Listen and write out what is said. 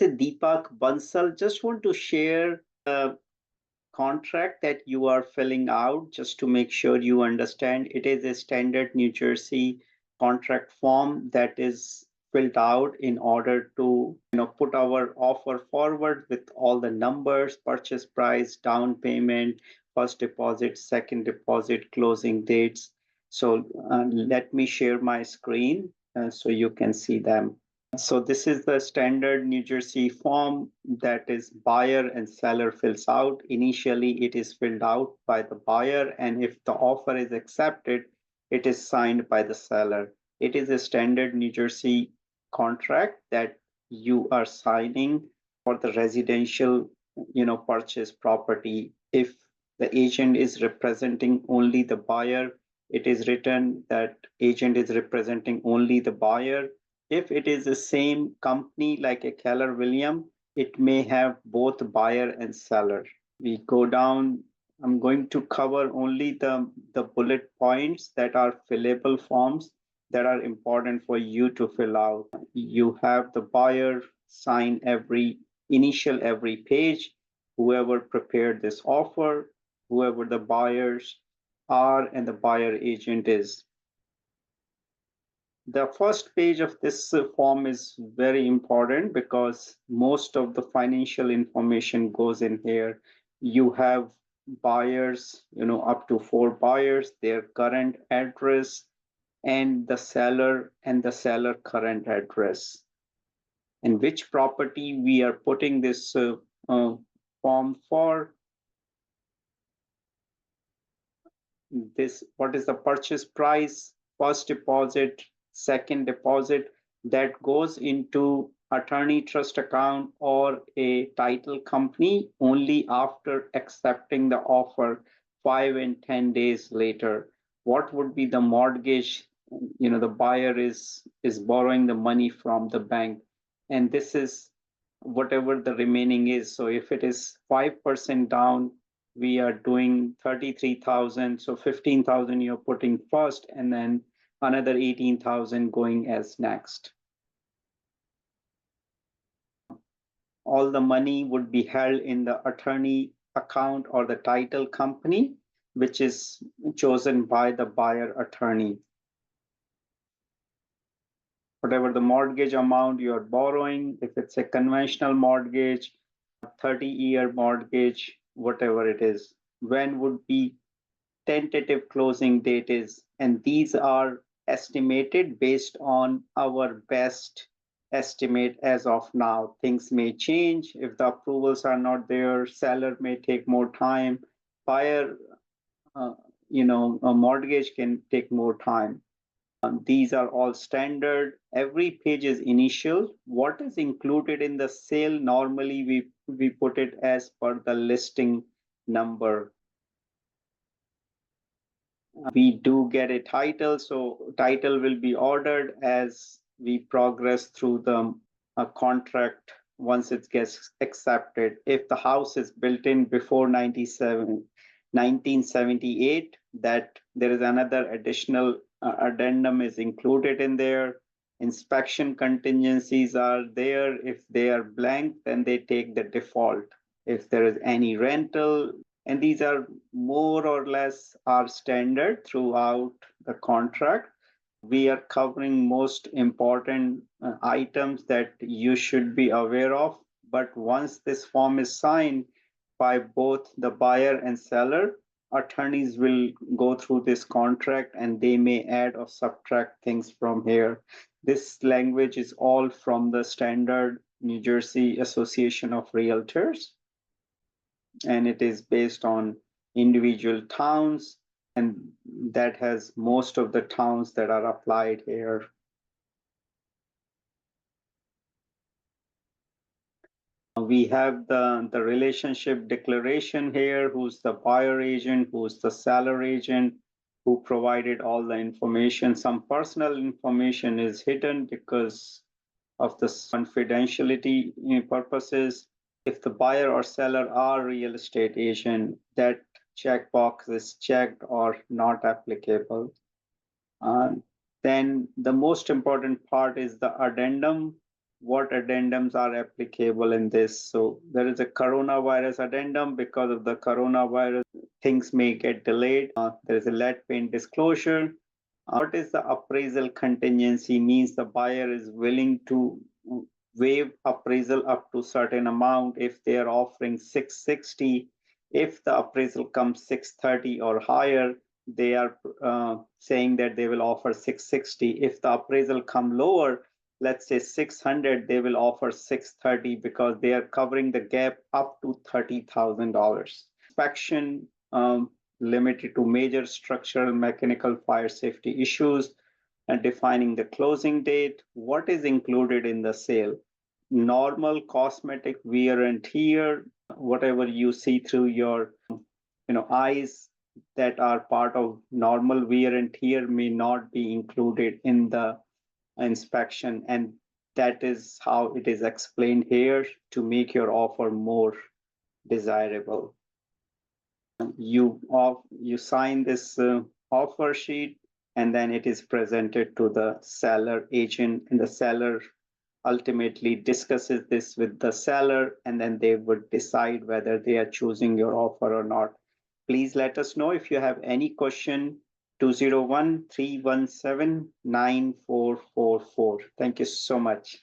is Deepak Bansal. Just want to share a contract that you are filling out just to make sure you understand. It is a standard New Jersey contract form that is filled out in order to put our offer forward with all the numbers, purchase price, down payment, first deposit, second deposit, closing dates. So let me share my screen so you can see them. So this is the standard New Jersey form that is buyer and seller fills out. Initially, it is filled out by the buyer, and if the offer is accepted, it is signed by the seller. It is a standard New Jersey contract that you are signing for the residential, purchase property. If the agent is representing only the buyer, it is written that agent is representing only the buyer. If it is the same company like a Keller Williams, it may have both buyer and seller. We go down. I'm going to cover only the bullet points that are fillable forms that are important for you to fill out. You have the buyer sign every page, whoever prepared this offer, whoever the buyers are, and the buyer agent is. The first page of this form is very important because most of the financial information goes in here. You have buyers, up to 4 buyers, their current address, and the seller current address. And which property we are putting this form for. What is the purchase price, first deposit, second deposit, that goes into attorney trust account or a title company only after accepting the offer 5 and 10 days later. What would be the mortgage? The buyer is borrowing the money from the bank, and this is whatever the remaining is. So if it is 5% down, we are doing 33,000. So 15,000 you're putting first, and then another 18,000 going as next. All the money would be held in the attorney account or the title company, which is chosen by the buyer attorney. Whatever the mortgage amount you are borrowing, if it's a conventional mortgage, 30-year mortgage, whatever it is, when would be tentative closing date is, and these are estimated based on our best estimate as of now. Things may change if the approvals are not there. Seller may take more time. Buyer, a mortgage can take more time. These are all standard. Every page is initial. What is included in the sale? Normally, we put it as per the listing number. We do get a title, so title will be ordered as we progress through the contract once it gets accepted. If the house is built in before 1978, that there is another additional addendum is included in there. Inspection contingencies are there. If they are blank, then they take the default. If there is any rental, and these are more or less are standard throughout the contract. We are covering most important items that you should be aware of. But once this form is signed by both the buyer and seller, attorneys will go through this contract and they may add or subtract things from here. This language is all from the standard New Jersey Association of Realtors, and it is based on individual towns, and that has most of the towns that are applied here. We have the relationship declaration here, who's the buyer agent, who's the seller agent, who provided all the information. Some personal information is hidden because of the confidentiality purposes. If the buyer or seller are real estate agent, that checkbox is checked or not applicable. Then the most important part is the addendum. what addendums are applicable in this. So there is a coronavirus addendum. Because of the coronavirus, things may get delayed. There is a lead paint disclosure. What is the appraisal contingency? Means the buyer is willing to waive appraisal up to certain amount if they are offering 660. If the appraisal comes 630 or higher, they are saying that they will offer 660. If the appraisal come lower, let's say 600, they will offer 630 because they are covering the gap up to $30,000. Inspection limited to major structural mechanical fire safety issues, and defining the closing date. What is included in the sale? Normal cosmetic wear and tear, whatever you see through your eyes that are part of normal wear and tear may not be included in the inspection, and that is how it is explained here to make your offer more desirable. You sign this offer sheet, and then it is presented to the seller agent, and the seller ultimately discusses this with the seller, and then they would decide whether they are choosing your offer or not. Please let us know if you have any question. 201-317-9444. Thank you so much.